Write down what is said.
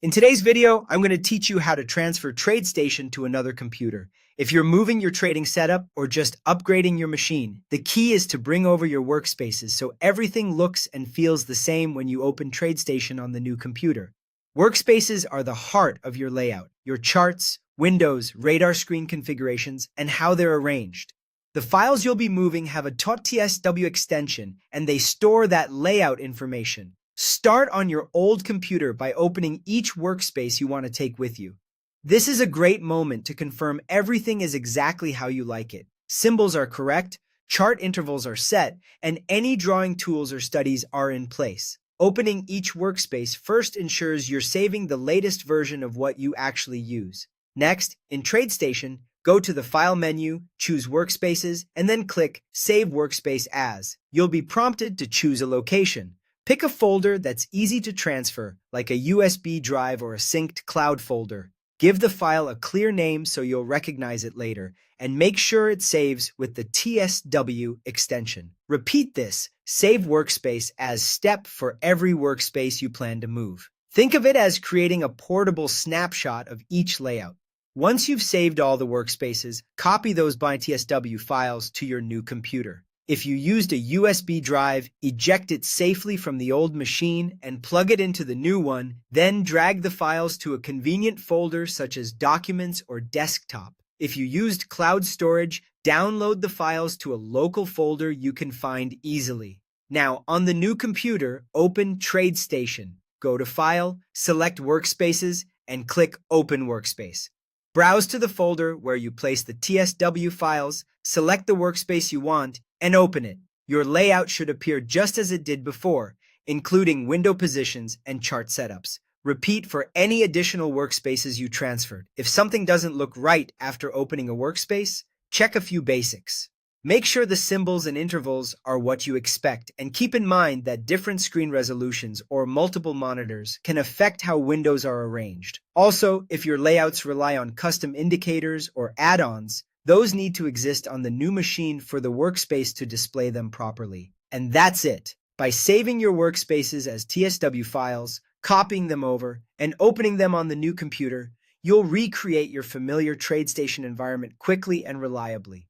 In today's video, I'm going to teach you how to transfer TradeStation to another computer. If you're moving your trading setup or just upgrading your machine, the key is to bring over your workspaces so everything looks and feels the same when you open TradeStation on the new computer. Workspaces are the heart of your layout, your charts, windows, radar screen configurations, and how they're arranged. The files you'll be moving have a .tsw extension, and they store that layout information. Start on your old computer by opening each workspace you want to take with you. This is a great moment to confirm everything is exactly how you like it. Symbols are correct, chart intervals are set, and any drawing tools or studies are in place. Opening each workspace first ensures you're saving the latest version of what you actually use. Next, in TradeStation, go to the File menu, choose Workspaces, and then click Save Workspace As. You'll be prompted to choose a location. Pick a folder that's easy to transfer, like a USB drive or a synced cloud folder. Give the file a clear name so you'll recognize it later, and make sure it saves with the TSW extension. Repeat this Save Workspace As step for every workspace you plan to move. Think of it as creating a portable snapshot of each layout. Once you've saved all the workspaces, copy those .tsw files to your new computer. If you used a USB drive, eject it safely from the old machine and plug it into the new one, then drag the files to a convenient folder such as Documents or Desktop. If you used cloud storage, download the files to a local folder you can find easily. Now, on the new computer, open TradeStation. Go to File, select Workspaces, and click Open Workspace. Browse to the folder where you place the TSW files, select the workspace you want, and open it. Your layout should appear just as it did before, including window positions and chart setups. Repeat for any additional workspaces you transferred. If something doesn't look right after opening a workspace, check a few basics. Make sure the symbols and intervals are what you expect, and keep in mind that different screen resolutions or multiple monitors can affect how windows are arranged. Also, if your layouts rely on custom indicators or add-ons, those need to exist on the new machine for the workspace to display them properly. And that's it. By saving your workspaces as TSW files, copying them over, and opening them on the new computer, you'll recreate your familiar TradeStation environment quickly and reliably.